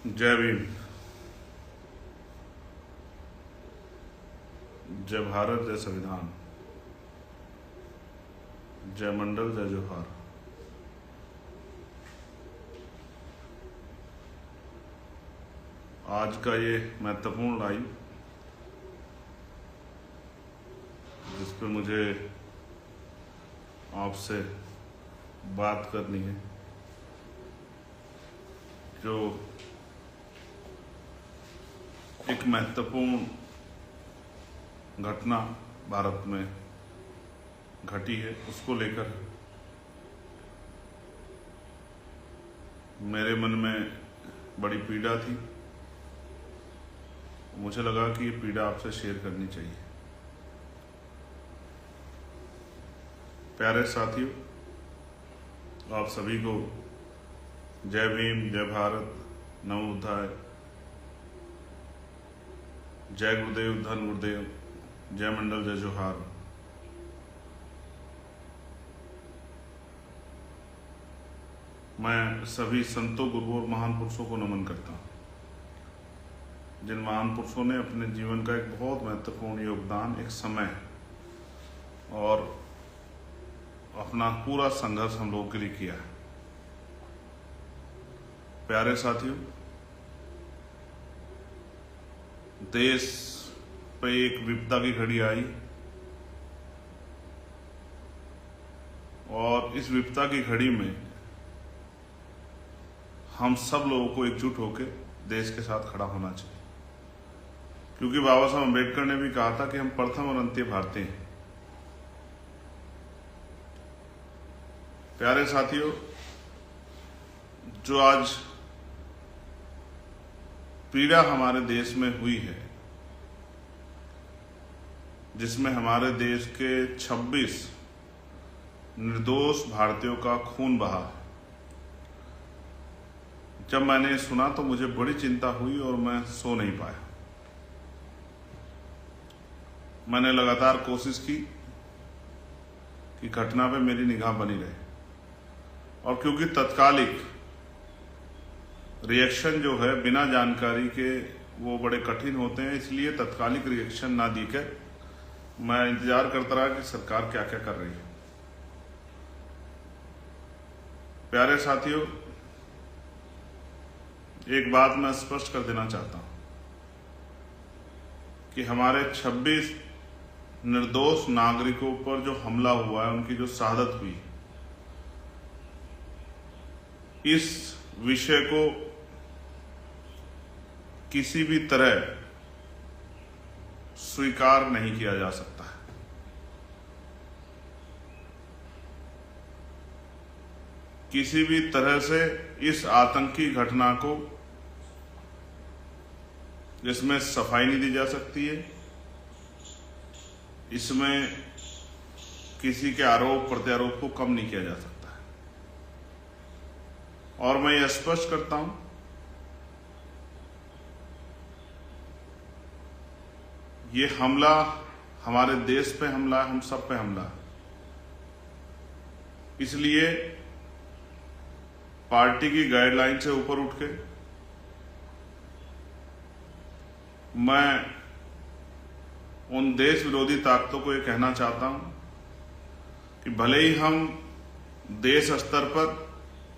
जय भीम। जय भारत, जय संविधान, जय मंडल, जय जोहार। आज का ये महत्वपूर्ण लाइव जिस पर मुझे आपसे बात करनी है, जो एक महत्वपूर्ण घटना भारत में घटी है, उसको लेकर मेरे मन में बड़ी पीड़ा थी। मुझे लगा कि ये पीड़ा आपसे शेयर करनी चाहिए। प्यारे साथियों, आप सभी को जय भीम, जय भारत, नमो बुद्धाय, जय गुरुदेव, धन गुरुदेव, जय मंडल, जय जोहार। मैं सभी संतों, गुरुओं और महान पुरुषों को नमन करता हूँ, जिन महान पुरुषों ने अपने जीवन का एक बहुत महत्वपूर्ण योगदान एक समय और अपना पूरा संघर्ष हम लोगों के लिए किया है। प्यारे साथियों, देश पे एक विपदा की घड़ी आई और इस विपदा की घड़ी में हम सब लोगों को एकजुट होकर देश के साथ खड़ा होना चाहिए, क्योंकि बाबा साहब अम्बेडकर ने भी कहा था कि हम प्रथम और अंतिम भारतीय हैं। प्यारे साथियों, जो आज पीड़ा हमारे देश में हुई है, जिसमें हमारे देश के 26 निर्दोष भारतीयों का खून बहा है, जब मैंने सुना तो मुझे बड़ी चिंता हुई और मैं सो नहीं पाया। मैंने लगातार कोशिश की कि घटना पे मेरी निगाह बनी रहे, और क्योंकि तत्कालिक रिएक्शन जो है बिना जानकारी के वो बड़े कठिन होते हैं, इसलिए तत्कालिक रिएक्शन ना देकर मैं इंतजार करता रहा कि सरकार क्या क्या कर रही है। प्यारे साथियों, एक बात मैं स्पष्ट कर देना चाहता हूं कि हमारे 26 निर्दोष नागरिकों पर जो हमला हुआ है, उनकी जो शहादत हुई, इस विषय को किसी भी तरह स्वीकार नहीं किया जा सकता है। किसी भी तरह से इस आतंकी घटना को, जिसमें सफाई नहीं दी जा सकती है, इसमें किसी के आरोप प्रत्यारोप को कम नहीं किया जा सकता है। और मैं यह स्पष्ट करता हूं, ये हमला हमारे देश पे हमला है, हम सब पे हमला है। इसलिए पार्टी की गाइडलाइन से ऊपर उठ के मैं उन देश विरोधी ताकतों को ये कहना चाहता हूं कि भले ही हम देश स्तर पर,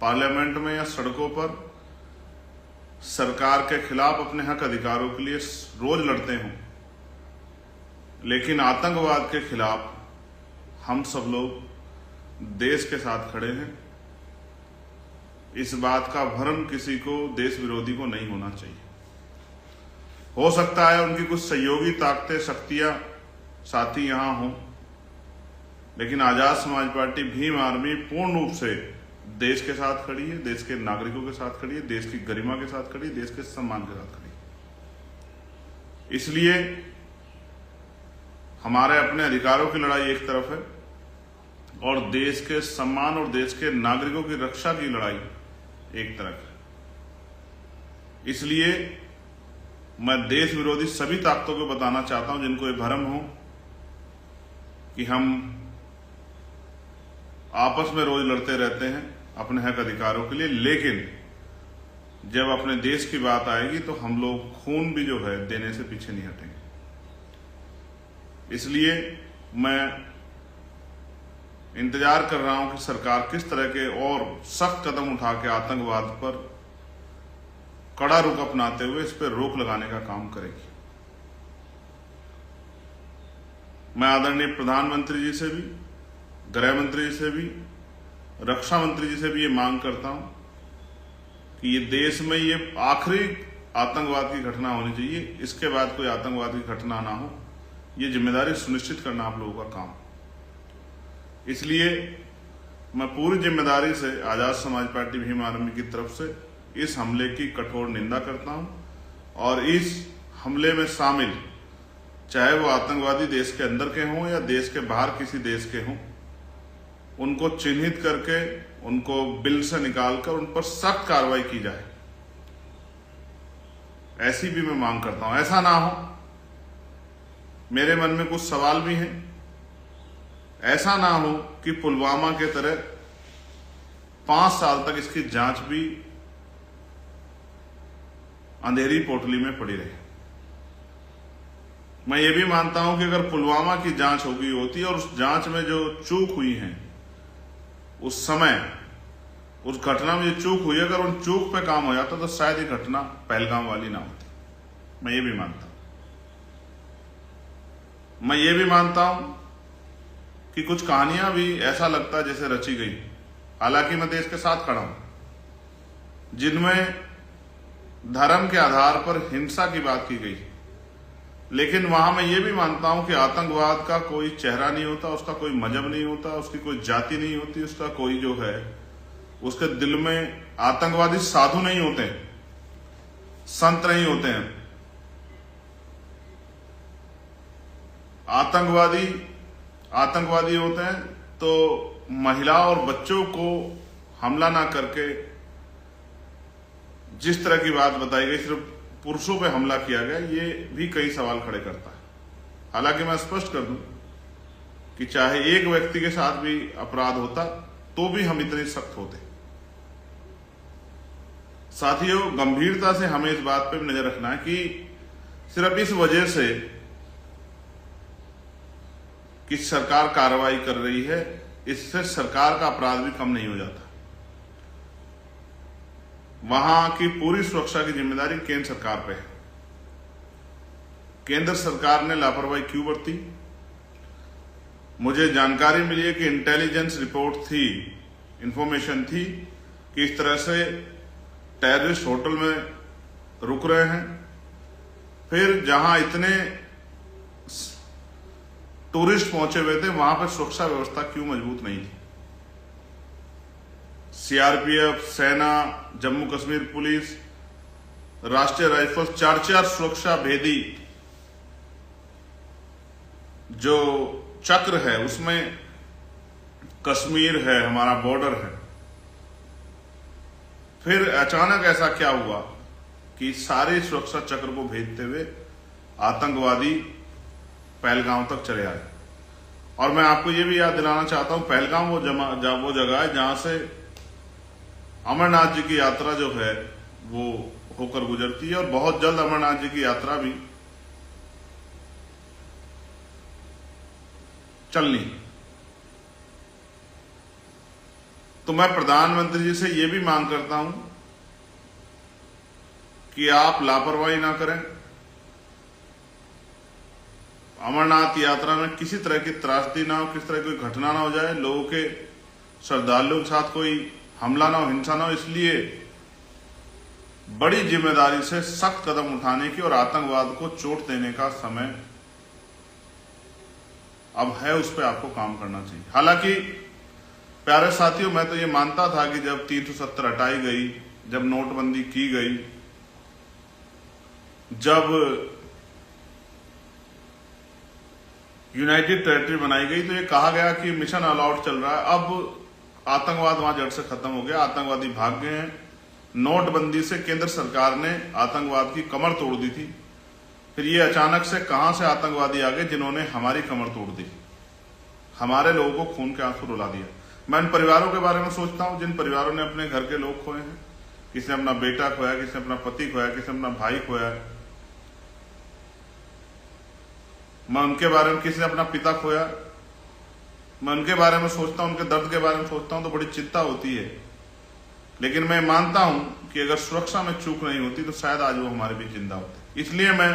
पार्लियामेंट में या सड़कों पर सरकार के खिलाफ अपने हक अधिकारों के लिए रोज लड़ते हों, लेकिन आतंकवाद के खिलाफ हम सब लोग देश के साथ खड़े हैं। इस बात का भ्रम किसी को, देश विरोधी को नहीं होना चाहिए। हो सकता है उनकी कुछ सहयोगी ताकतें, शक्तियां, साथी यहां हों, लेकिन आजाद समाज पार्टी, भीम आर्मी पूर्ण रूप से देश के साथ खड़ी है, देश के नागरिकों के साथ खड़ी है, देश की गरिमा के साथ खड़ी है, देश के सम्मान के साथ खड़ी है। इसलिए हमारे अपने अधिकारों की लड़ाई एक तरफ है और देश के सम्मान और देश के नागरिकों की रक्षा की लड़ाई एक तरफ है। इसलिए मैं देश विरोधी सभी ताकतों को बताना चाहता हूं, जिनको ये भ्रम हो कि हम आपस में रोज लड़ते रहते हैं अपने हक अधिकारों के लिए, लेकिन जब अपने देश की बात आएगी तो हम लोग खून भी जो है देने से पीछे नहीं हटेंगे। इसलिए मैं इंतजार कर रहा हूं कि सरकार किस तरह के और सख्त कदम उठा के आतंकवाद पर कड़ा रुख अपनाते हुए इस पर रोक लगाने का काम करेगी। मैं आदरणीय प्रधानमंत्री जी से भी, गृह मंत्री जी से भी, रक्षा मंत्री जी से भी ये मांग करता हूं कि ये देश में ये आखिरी आतंकवाद की घटना होनी चाहिए, इसके बाद कोई आतंकवाद की घटना ना हो। ये जिम्मेदारी सुनिश्चित करना आप लोगों का काम। इसलिए मैं पूरी जिम्मेदारी से आजाद समाज पार्टी भीम आर्मी की तरफ से इस हमले की कठोर निंदा करता हूं और इस हमले में शामिल चाहे वो आतंकवादी देश के अंदर के हों या देश के बाहर किसी देश के हों, उनको चिन्हित करके उनको बिल से निकालकर उन पर सख्त कार्रवाई की जाए, ऐसी भी मैं मांग करता हूं। ऐसा ना हो, मेरे मन में कुछ सवाल भी हैं, ऐसा ना हो कि पुलवामा के तरह 5 साल तक इसकी जांच भी अंधेरी पोटली में पड़ी रहे। मैं ये भी मानता हूं कि अगर पुलवामा की जांच हो गई होती और उस जांच में जो चूक हुई है, उस समय उस घटना में जो चूक हुई, अगर उन चूक पे काम हो जाता तो शायद ये घटना पहलगाम वाली ना होती। मैं ये भी मानता हूं। मैं ये भी मानता हूं कि कुछ कहानियां भी ऐसा लगता है जैसे रची गई, हालांकि मैं देश के साथ खड़ा हूं, जिनमें धर्म के आधार पर हिंसा की बात की गई, लेकिन वहां मैं ये भी मानता हूं कि आतंकवाद का कोई चेहरा नहीं होता, उसका कोई मजहब नहीं होता, उसकी कोई जाति नहीं होती, उसका कोई जो है उसके दिल में आतंकवादी साधु नहीं होते, संत नहीं होते हैं। आतंकवादी होते हैं तो महिला और बच्चों को हमला ना करके, जिस तरह की बात बताई गई सिर्फ पुरुषों पे हमला किया गया, ये भी कई सवाल खड़े करता है। हालांकि मैं स्पष्ट कर दूं कि चाहे एक व्यक्ति के साथ भी अपराध होता तो भी हम इतने सख्त होते। साथियों, गंभीरता से हमें इस बात पे भी नजर रखना है कि सिर्फ इस वजह से कि सरकार कार्रवाई कर रही है, इससे सरकार का अपराध भी कम नहीं हो जाता। वहां की पूरी सुरक्षा की जिम्मेदारी केंद्र सरकार पे है। केंद्र सरकार ने लापरवाही क्यों बरती? मुझे जानकारी मिली है कि इंटेलिजेंस रिपोर्ट थी, इंफॉर्मेशन थी कि इस तरह से टेररिस्ट होटल में रुक रहे हैं। फिर जहां इतने टूरिस्ट पहुंचे हुए थे, वहां पर सुरक्षा व्यवस्था क्यों मजबूत नहीं थी? सीआरपीएफ, सेना, जम्मू कश्मीर पुलिस, राष्ट्रीय राइफल्स, 4 सुरक्षा भेदी जो चक्र है, उसमें कश्मीर है, हमारा बॉर्डर है। फिर अचानक ऐसा क्या हुआ कि सारे सुरक्षा चक्र को भेजते हुए आतंकवादी पहलगाम तक चले आए। और मैं आपको यह भी याद दिलाना चाहता हूं, पहलगाम वो जगह है जहां से अमरनाथ जी की यात्रा जो है वो होकर गुजरती है, और बहुत जल्द अमरनाथ जी की यात्रा भी चलनी। तो मैं प्रधानमंत्री जी से यह भी मांग करता हूं कि आप लापरवाही ना करें। अमरनाथ यात्रा में किसी तरह की त्रासदी ना हो, किसी तरह की कोई घटना ना हो जाए, लोगों के, श्रद्धालुओं के साथ कोई हमला ना हो, हिंसा ना हो। इसलिए बड़ी जिम्मेदारी से सख्त कदम उठाने की और आतंकवाद को चोट देने का समय अब है, उस पर आपको काम करना चाहिए। हालांकि प्यारे साथियों, मैं तो ये मानता था कि जब 370 हटाई गई, जब नोटबंदी की गई, जब यूनाइटेड टेरिटरी बनाई गई, तो ये कहा गया कि मिशन ऑल आउट चल रहा है, अब आतंकवाद वहां जड़ से खत्म हो गया, आतंकवादी भाग गए हैं। नोटबंदी से केंद्र सरकार ने आतंकवाद की कमर तोड़ दी थी। फिर ये अचानक से कहां से आतंकवादी आ गए जिन्होंने हमारी कमर तोड़ दी, हमारे लोगों को खून के आंसू रुला दिया। मैं इन परिवारों के बारे में सोचता हूं जिन परिवारों ने अपने घर के लोग खोए हैं, किसी ने अपना बेटा खोया, किसी ने अपना पति खोया, किसी ने अपना भाई खोया। मैं उनके बारे में, किसी ने अपना पिता खोया, मैं उनके बारे में सोचता हूं, उनके दर्द के बारे में सोचता हूं तो बड़ी चिंता होती है। लेकिन मैं मानता हूं कि अगर सुरक्षा में चूक नहीं होती तो शायद आज वो हमारे बीच जिंदा होते। इसलिए मैं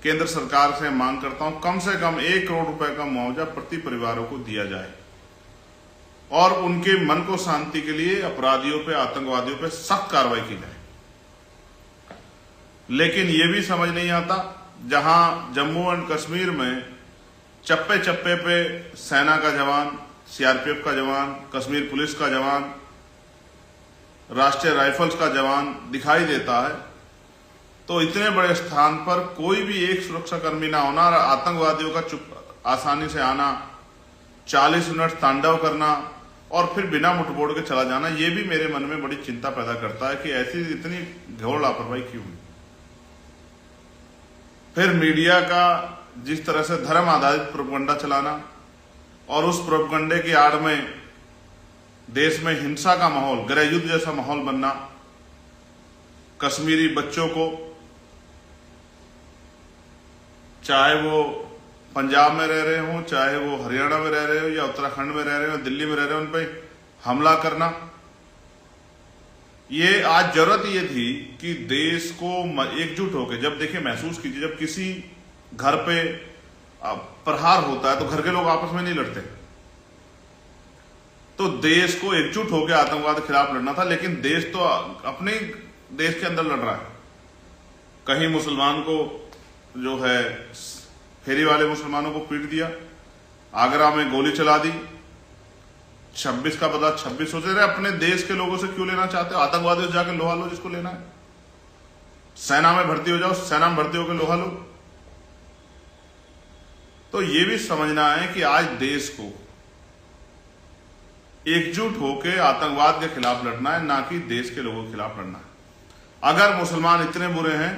केंद्र सरकार से मांग करता हूं कम से कम 1 करोड़ रुपए का मुआवजा प्रति परिवारों को दिया जाए और उनके मन को शांति के लिए अपराधियों पे, आतंकवादियों पे सख्त कार्रवाई की जाए। लेकिन यह भी समझ नहीं आता, जहां जम्मू एंड कश्मीर में चप्पे चप्पे पे सेना का जवान, सीआरपीएफ का जवान, कश्मीर पुलिस का जवान, राष्ट्रीय राइफल्स का जवान दिखाई देता है, तो इतने बड़े स्थान पर कोई भी एक सुरक्षाकर्मी ना होना, आतंकवादियों का चुप आसानी से आना, 40 मिनट तांडव करना और फिर बिना मुठभेड़ के चला जाना, यह भी मेरे मन में बड़ी चिंता पैदा करता है कि ऐसी इतनी घोर लापरवाही क्यों हुई। फिर मीडिया का जिस तरह से धर्म आधारित प्रोपगंडा चलाना और उस प्रोपगंडे की आड़ में देश में हिंसा का माहौल, गृह युद्ध जैसा माहौल बनना, कश्मीरी बच्चों को, चाहे वो पंजाब में रह रहे हो, चाहे वो हरियाणा में रह रहे हो या उत्तराखंड में रह रहे हो, दिल्ली में रह रहे हो, उन पर हमला करना। ये आज जरूरत ये थी कि देश को एकजुट होकर, जब देखिए महसूस कीजिए, जब किसी घर पे प्रहार होता है तो घर के लोग आपस में नहीं लड़ते, तो देश को एकजुट होकर आतंकवाद के खिलाफ लड़ना था। लेकिन देश तो अपने देश के अंदर लड़ रहा है। कहीं मुसलमान को जो है फेरी वाले मुसलमानों को पीट दिया, आगरा में गोली चला दी, 26 का बदला 26 सोच रहे। अपने देश के लोगों से क्यों लेना चाहते हो? आतंकवादियों से जाकर लोहा लो जिसको लेना है, सेना में भर्ती हो जाओ, सेना में भर्ती होकर लोहा लो। तो यह भी समझना है कि आज देश को एकजुट होकर आतंकवाद के खिलाफ लड़ना है, ना कि देश के लोगों के खिलाफ लड़ना है। अगर मुसलमान इतने बुरे हैं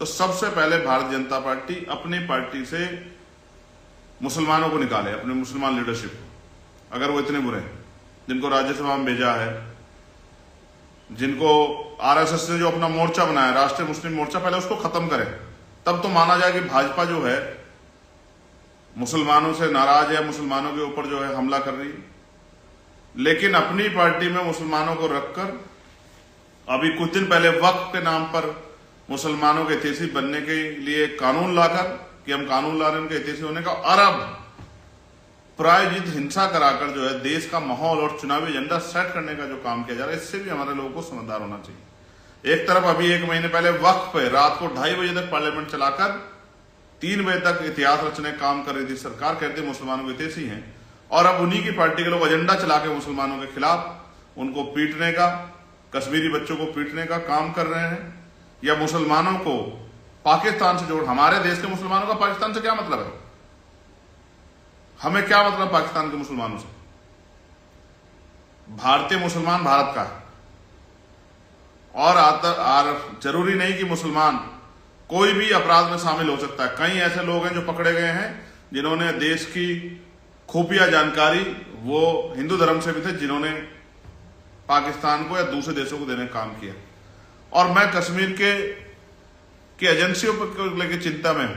तो सबसे पहले भारतीय जनता पार्टी अपनी पार्टी से मुसलमानों को निकाले, अपने मुसलमान लीडरशिप को। अगर वो इतने बुरे हैं, जिनको राज्यसभा में भेजा है, जिनको आरएसएस ने जो अपना मोर्चा बनाया, राष्ट्रीय मुस्लिम मोर्चा, पहले उसको खत्म करें, तब तो माना जाए कि भाजपा जो है मुसलमानों से नाराज है, मुसलमानों के ऊपर जो है हमला कर रही है। लेकिन अपनी पार्टी में मुसलमानों को रखकर अभी कुछ दिन पहले वक्फ के नाम पर मुसलमानों के हितैषी बनने के लिए कानून लाकर, कि हम कानून ला रहे हैं उनके हितैषी होने का, और अब प्रायोजित हिंसा कराकर जो है देश का माहौल और चुनावी एजेंडा सेट करने का जो काम किया जा रहा है, इससे भी हमारे लोगों को समझदार होना चाहिए। एक तरफ अभी 1 महीने पहले वक्फ पे रात को 2:30 बजे तक पार्लियामेंट चलाकर 3 बजे तक इतिहास रचने का काम कर रही थी सरकार, कहते मुसलमानों के हितैषी हैं, और अब उन्हीं की पार्टी के लोग एजेंडा चला के मुसलमानों के खिलाफ उनको पीटने का, कश्मीरी बच्चों को पीटने का काम कर रहे हैं, या मुसलमानों को पाकिस्तान से जोड़। हमारे देश के मुसलमानों का पाकिस्तान से क्या मतलब है? हमें क्या मतलब पाकिस्तान के मुसलमानों से? भारतीय मुसलमान भारत का है, और जरूरी नहीं कि मुसलमान कोई भी अपराध में शामिल हो सकता है। कई ऐसे लोग हैं जो पकड़े गए हैं जिन्होंने देश की खुफिया जानकारी, वो हिंदू धर्म से भी थे, जिन्होंने पाकिस्तान को या दूसरे देशों को देने का काम किया। और मैं कश्मीर के एजेंसियों पर लेकर चिंता में हूं।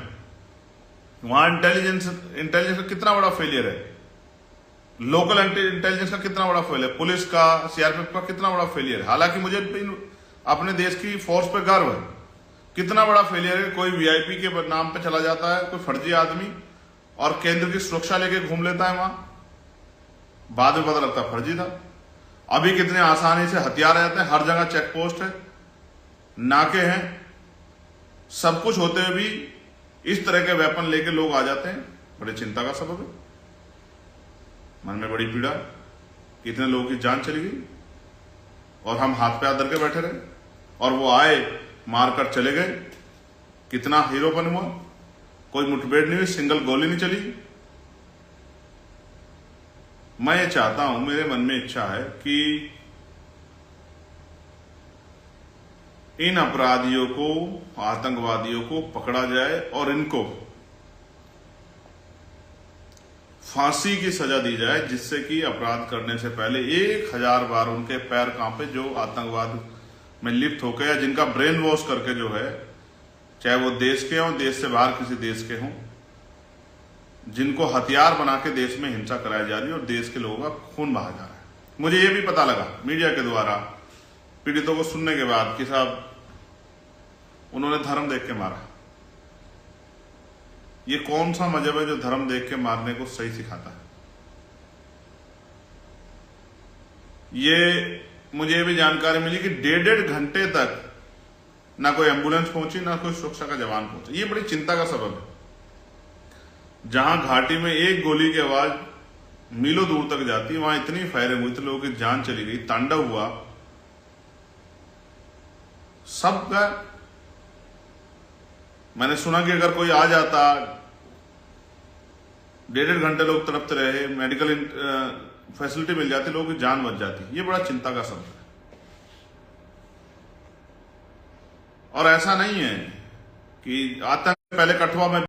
वहां इंटेलिजेंस का कितना बड़ा फेलियर है, लोकल इंटेलिजेंस का कितना बड़ा फेलियर है, पुलिस का, सीआरपीएफ का कितना बड़ा फेलियर है। हालांकि मुझे अपने देश की फोर्स पर गर्व है, कितना बड़ा फेलियर है। कोई वीआईपी के नाम पे चला जाता है, कोई फर्जी आदमी, और केंद्र की सुरक्षा लेके घूम लेता है वहां, बाद में पता लगता फर्जी था। अभी कितने आसानी से हथियार आ जाते हैं, हर जगह चेक पोस्ट है, नाके हैं, सब कुछ होते हुए भी इस तरह के वेपन लेके लोग आ जाते हैं। बड़े चिंता का सबब है, मन में बड़ी पीड़ा, कितने लोगों की जान चली गई और हम हाथ पे हाथ धर के बैठे रहे, और वो आए मारकर चले गए। कितना हीरोपन हुआ, कोई मुठभेड़ नहीं हुई, सिंगल गोली नहीं चली। मैं ये चाहता हूं, मेरे मन में इच्छा है कि इन अपराधियों को, आतंकवादियों को पकड़ा जाए और इनको फांसी की सजा दी जाए, जिससे कि अपराध करने से पहले 1000 बार उनके पैर कांपे जो आतंकवाद में लिप्त होकर या जिनका ब्रेन वॉश करके जो है, चाहे वो देश के हों, देश से बाहर किसी देश के हों, जिनको हथियार बना के देश में हिंसा कराई जा रही है और देश के लोगों का खून बहा जा रहा है। मुझे ये भी पता लगा मीडिया के द्वारा पीड़ितों को सुनने के बाद कि साहब उन्होंने धर्म देख के मारा। ये कौन सा मजहब है जो धर्म देख के मारने को सही सिखाता है? ये मुझे ये भी जानकारी मिली कि 1.5 घंटे तक ना कोई एम्बुलेंस पहुंची, ना कोई सुरक्षा का जवान पहुंचा। ये बड़ी चिंता का सबब है। जहां घाटी में एक गोली की आवाज मीलों दूर तक जाती है, वहां इतनी फायरिंग हुई, इतने लोगों की जान चली गई, तांडव हुआ सबका। मैंने सुना कि अगर कोई आ जाता, 1.5 घंटे लोग तड़पते रहे, मेडिकल फैसिलिटी मिल जाती, लोगों की जान बच जाती। ये बड़ा चिंता का सबब है। और ऐसा नहीं है कि आतंक पहले कठुआ में